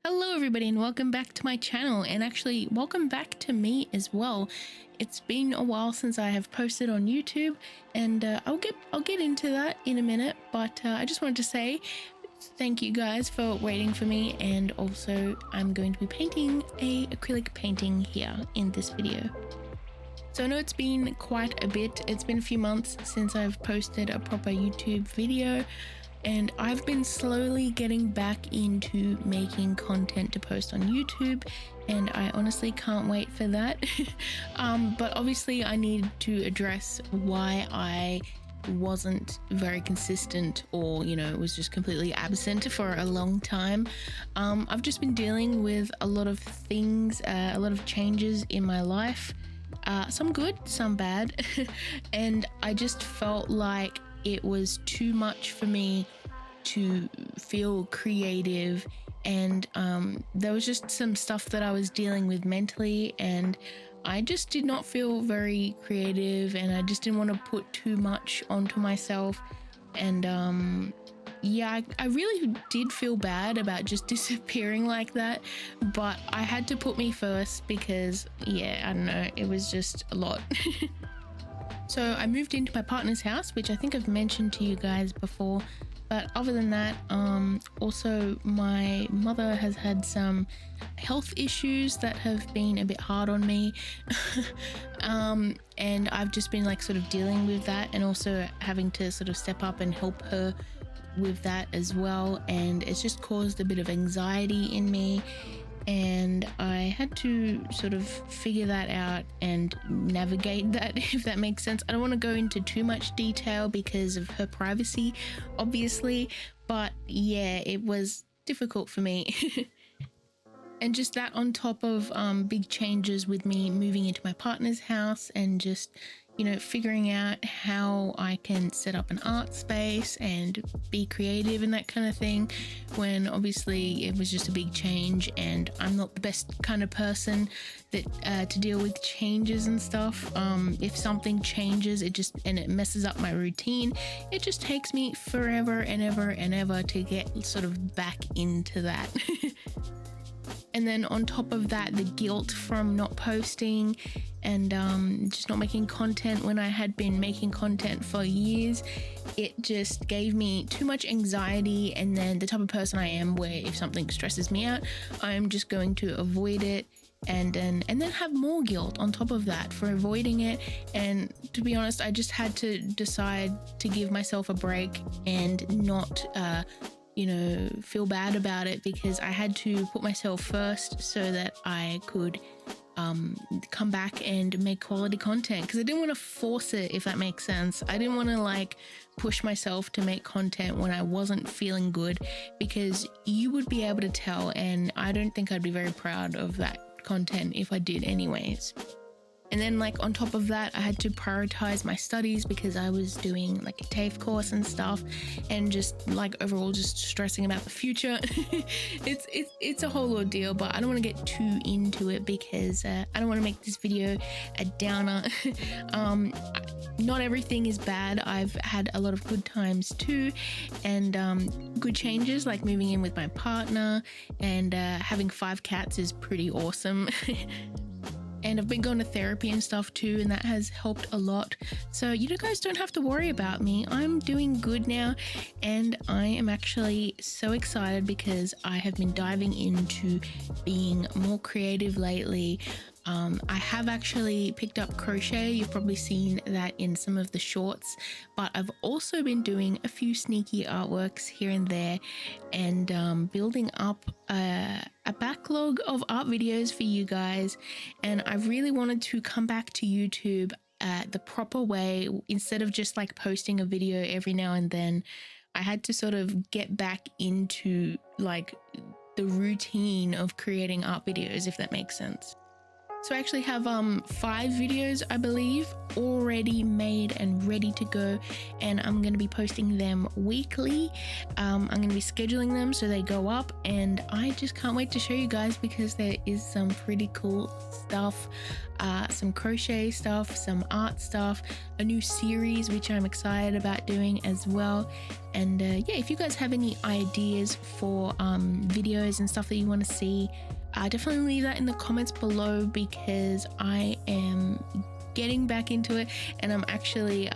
Hello everybody and welcome back to my channel, and actually welcome back to me as well. It's been a while since I have posted on YouTube, and I'll get into that in a minute, but I just wanted to say thank you guys for waiting for me. And also I'm going to be painting a acrylic painting here in this video. So I know it's been quite a bit. It's been a few months since I've posted a proper YouTube video, and I've been slowly getting back into making content to post on YouTube, and I honestly can't wait for that. But obviously I need to address why I wasn't very consistent, or was just completely absent for a long time. I've just been dealing with a lot of things, a lot of changes in my life, some good, some bad. And I just felt like it was too much for me to feel creative, and there was just some stuff that I was dealing with mentally, and I just did not feel very creative, and I just didn't want to put too much onto myself. And yeah, I really did feel bad about just disappearing like that, but I had to put me first because, yeah, I don't know, it was just a lot. So I moved into my partner's house, which I think I've mentioned to you guys before. But other than that, also my mother has had some health issues that have been a bit hard on me. And I've just been sort of dealing with that, and also having to sort of step up and help her with that as well. And it's just caused a bit of anxiety in me, and I had to sort of figure that out and navigate that, if that makes sense. I don't want to go into too much detail because of her privacy, obviously, but yeah, it was difficult for me. And just that on top of big changes with me moving into my partner's house, and just figuring out how I can set up an art space and be creative and that kind of thing, when obviously it was just a big change, and I'm not the best kind of person that to deal with changes and stuff. If something changes, it messes up my routine, it just takes me forever and ever to get sort of back into that. And then on top of that, the guilt from not posting and just not making content when I had been making content for years, it just gave me too much anxiety. And then the type of person I am, where if something stresses me out, I'm just going to avoid it, and then have more guilt on top of that for avoiding it. And to be honest, I just had to decide to give myself a break and not feel bad about it, because I had to put myself first so that I could come back and make quality content, because I didn't want to force it, if that makes sense. I didn't want to push myself to make content when I wasn't feeling good, because you would be able to tell, and I don't think I'd be very proud of that content if I did anyways. And then on top of that, I had to prioritize my studies, because I was doing a TAFE course and stuff, and just overall just stressing about the future. It's a whole ordeal, but I don't want to get too into it, because I don't want to make this video a downer. Not everything is bad. I've had a lot of good times too, and good changes, like moving in with my partner, and having 5 cats is pretty awesome. And I've been going to therapy and stuff too, and that has helped a lot. So you guys don't have to worry about me. I'm doing good now, and I am actually so excited because I have been diving into being more creative lately. I have actually picked up crochet. You've probably seen that in some of the shorts, but I've also been doing a few sneaky artworks here and there, and building up a backlog of art videos for you guys. And I really wanted to come back to YouTube the proper way, instead of just posting a video every now and then. I had to sort of get back into the routine of creating art videos, if that makes sense. So I actually have 5 videos, I believe, already made and ready to go, and I'm going to be posting them weekly. I'm going to be scheduling them so they go up, and I just can't wait to show you guys because there is some pretty cool stuff, some crochet stuff, some art stuff, a new series which I'm excited about doing as well. And yeah, if you guys have any ideas for videos and stuff that you want to see, definitely leave that in the comments below, because I am getting back into it, and I'm actually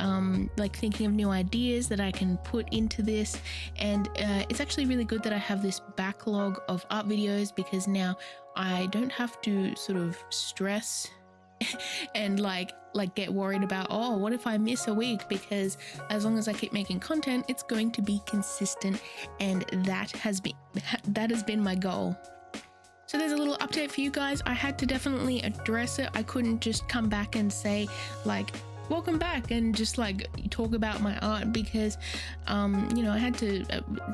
like thinking of new ideas that I can put into this. And it's actually really good that I have this backlog of art videos, because now I don't have to sort of stress and like get worried about, oh, what if I miss a week, because as long as I keep making content, it's going to be consistent, and that has been my goal. So there's a little update for you guys. I had to definitely address it. I couldn't just come back and say like, welcome back, and just like talk about my art, because you know, I had to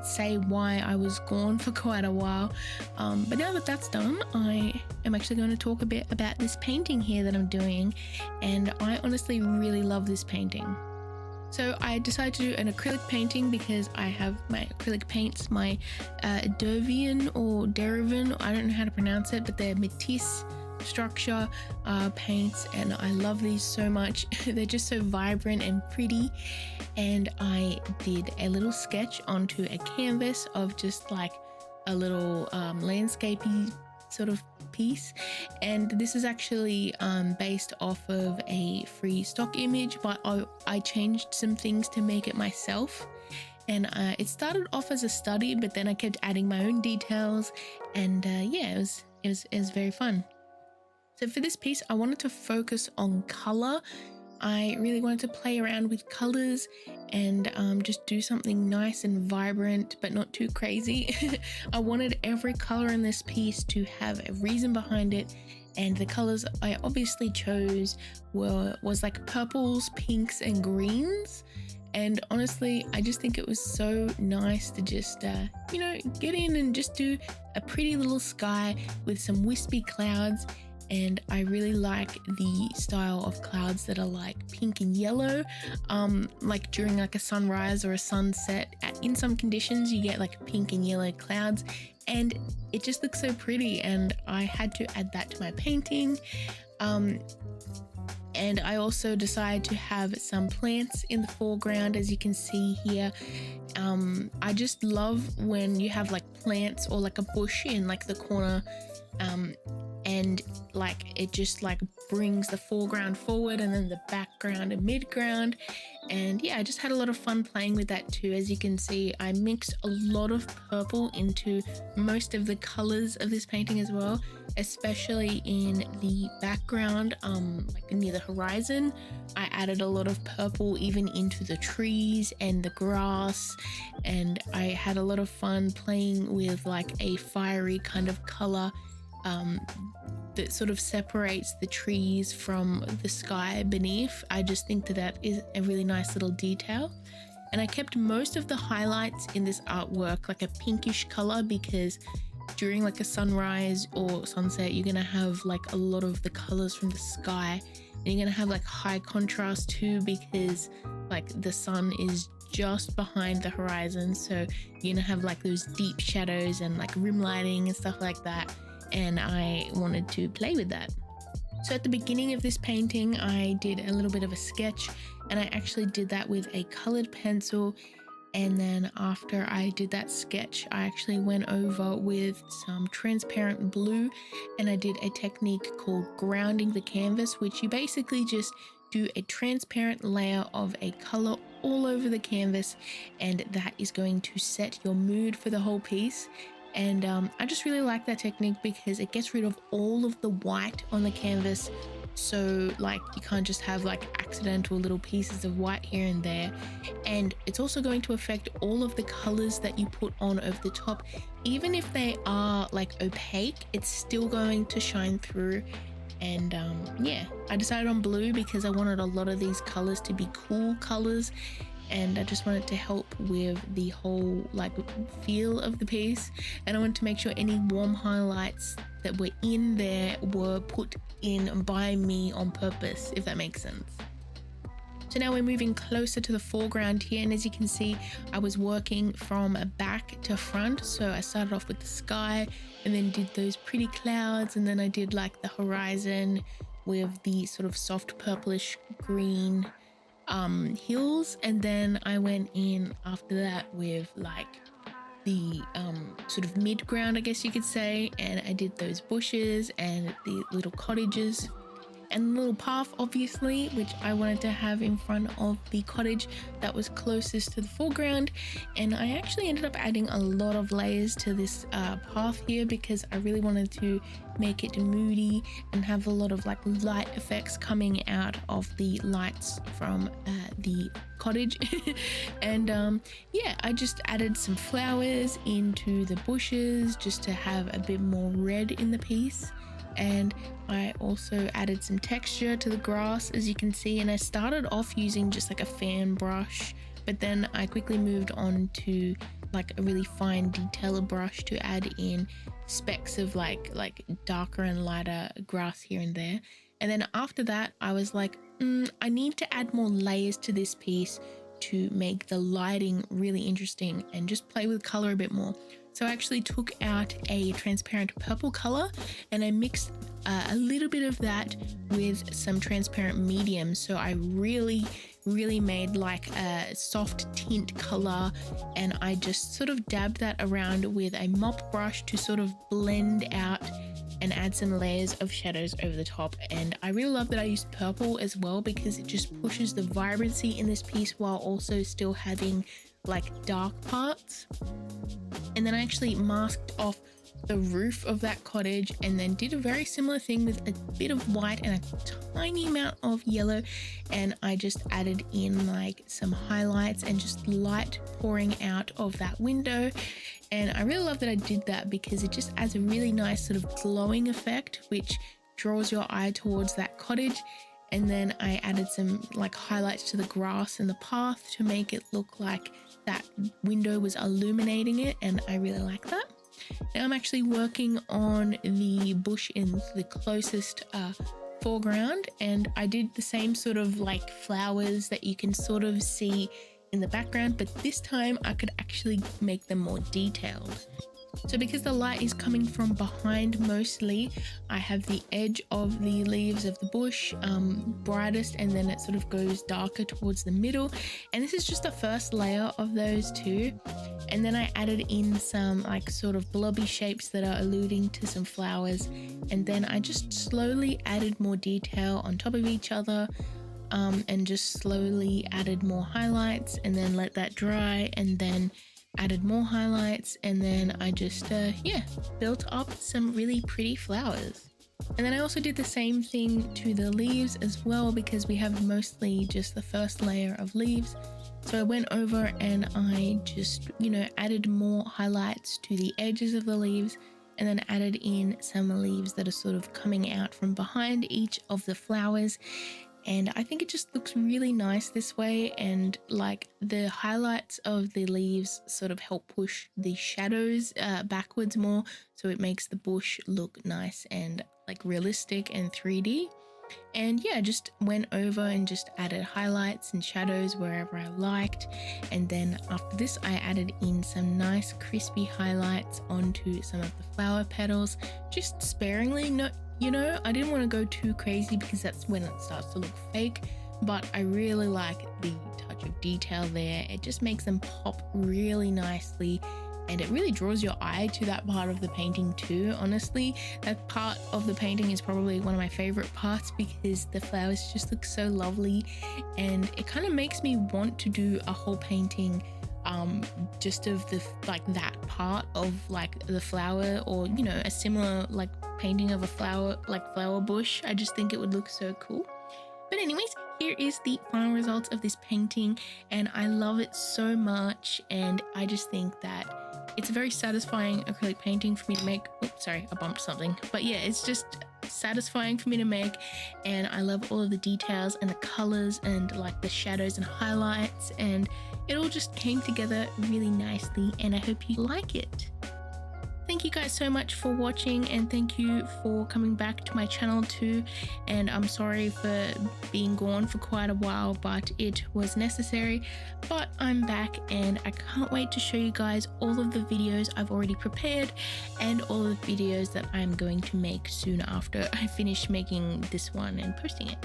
say why I was gone for quite a while. But now that that's done, I am actually going to talk a bit about this painting here that I'm doing, and I honestly really love this painting. So I decided to do an acrylic painting because I have my acrylic paints, my Derivan or Derivan, I don't know how to pronounce it, but they're matisse structure paints, and I love these so much. They're just so vibrant and pretty, and I did a little sketch onto a canvas of just like a little landscapey sort of piece. And this is actually based off of a free stock image, but I changed some things to make it myself. And it started off as a study, but then I kept adding my own details, and yeah, it was very fun. So for this piece, I wanted to focus on color. I really wanted to play around with colors and just do something nice and vibrant, but not too crazy. I wanted every color in this piece to have a reason behind it, and the colors I obviously chose was like purples, pinks, and greens. And honestly, I just think it was so nice to just, you know, get in and just do a pretty little sky with some wispy clouds. And I really like the style of clouds that are like pink and yellow, like during like a sunrise or a sunset. In some conditions you get like pink and yellow clouds, and it just looks so pretty, and I had to add that to my painting. And I also decided to have some plants in the foreground, as you can see here. I just love when you have like plants or like a bush in like the corner, and like it just like brings the foreground forward and then the background and midground. And yeah, I just had a lot of fun playing with that too. As you can see, I mixed a lot of purple into most of the colors of this painting as well, especially in the background, like near the horizon. I added a lot of purple even into the trees and the grass, and I had a lot of fun playing with like a fiery kind of color that sort of separates the trees from the sky beneath. I just think that is a really nice little detail. And I kept most of the highlights in this artwork like a pinkish color, because during like a sunrise or sunset, you're gonna have like a lot of the colors from the sky, and you're gonna have like high contrast too, because like the sun is just behind the horizon, so you're gonna have like those deep shadows and like rim lighting and stuff like that. And I wanted to play with that. So at the beginning of this painting, I did a little bit of a sketch, and I actually did that with a colored pencil. And then after I did that sketch, I actually went over with some transparent blue, and I did a technique called grounding the canvas, which you basically just do a transparent layer of a color all over the canvas, and that is going to set your mood for the whole piece. And I just really like that technique because it gets rid of all of the white on the canvas. So like you can't just have like accidental little pieces of white here and there. And it's also going to affect all of the colors that you put on over the top. Even if they are like opaque, it's still going to shine through. And yeah, I decided on blue because I wanted a lot of these colors to be cool colors, and I just wanted to help with the whole like feel of the piece. And I wanted to make sure any warm highlights that were in there were put in by me on purpose, if that makes sense. So now we're moving closer to the foreground here, and as you can see, I was working from back to front. So I started off with the sky and then did those pretty clouds, and then I did like the horizon with the sort of soft purplish green hills, and then I went in after that with like the sort of mid-ground, I guess you could say, and I did those bushes and the little cottages and the little path, obviously, which I wanted to have in front of the cottage that was closest to the foreground. And I actually ended up adding a lot of layers to this path here because I really wanted to make it moody and have a lot of like light effects coming out of the lights from the cottage. And yeah, I just added some flowers into the bushes just to have a bit more red in the piece. And I also added some texture to the grass, as you can see, and I started off using just like a fan brush, but then I quickly moved on to like a really fine detailer brush to add in specks of like darker and lighter grass here and there. And then after that I was like, I need to add more layers to this piece to make the lighting really interesting and just play with color a bit more. So I actually took out a transparent purple color and I mixed a little bit of that with some transparent medium. So I really made like a soft tint color, and I just sort of dabbed that around with a mop brush to sort of blend out and add some layers of shadows over the top. And I really love that I used purple as well because it just pushes the vibrancy in this piece while also still having like dark parts. And then I actually masked off the roof of that cottage and then did a very similar thing with a bit of white and a tiny amount of yellow, and I just added in like some highlights and just light pouring out of that window. And I really love that I did that because it just adds a really nice sort of glowing effect which draws your eye towards that cottage. And then I added some like highlights to the grass and the path to make it look like that window was illuminating it, and I really like that. Now I'm actually working on the bush in the closest foreground, and I did the same sort of like flowers that you can sort of see in the background, but this time I could actually make them more detailed. So because the light is coming from behind mostly, I have the edge of the leaves of the bush brightest, and then it sort of goes darker towards the middle. And this is just the first layer of those two. And then I added in some like sort of blobby shapes that are alluding to some flowers. And then I just slowly added more detail on top of each other. And just slowly added more highlights and then let that dry, and then added more highlights, and then I just built up some really pretty flowers. And then I also did the same thing to the leaves as well because we have mostly just the first layer of leaves. So I went over and I just added more highlights to the edges of the leaves, and then added in some leaves that are sort of coming out from behind each of the flowers. And I think it just looks really nice this way, and like the highlights of the leaves sort of help push the shadows backwards more, so it makes the bush look nice and like realistic and 3D. And yeah, just went over and just added highlights and shadows wherever I liked. And then after this I added in some nice crispy highlights onto some of the flower petals, just sparingly. I didn't want to go too crazy because that's when it starts to look fake, but I really like the touch of detail there. It just makes them pop really nicely, and it really draws your eye to that part of the painting too. Honestly, that part of the painting is probably one of my favorite parts because the flowers just look so lovely, and it kind of makes me want to do a whole painting just of the like that part of like the flower, or a similar like painting of a flower bush. I just think it would look so cool. But anyways, here is the final result of this painting, and I love it so much, and I just think that it's a very satisfying acrylic painting for me to make. Oops, sorry, I bumped something. But yeah, it's just satisfying for me to make, and I love all of the details and the colors and like the shadows and highlights, and it all just came together really nicely, and I hope you like it. Thank you guys so much for watching, and thank you for coming back to my channel too. And I'm sorry for being gone for quite a while, but it was necessary. But I'm back, and I can't wait to show you guys all of the videos I've already prepared and all the videos that I'm going to make soon after I finish making this one and posting it.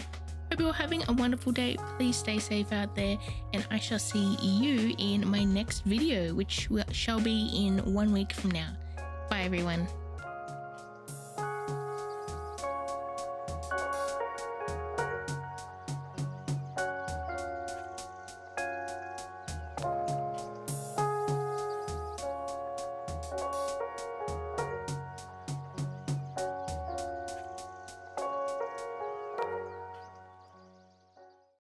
Hope you're having a wonderful day. Please stay safe out there, and I shall see you in my next video, which shall be in 1 week from now. Bye everyone.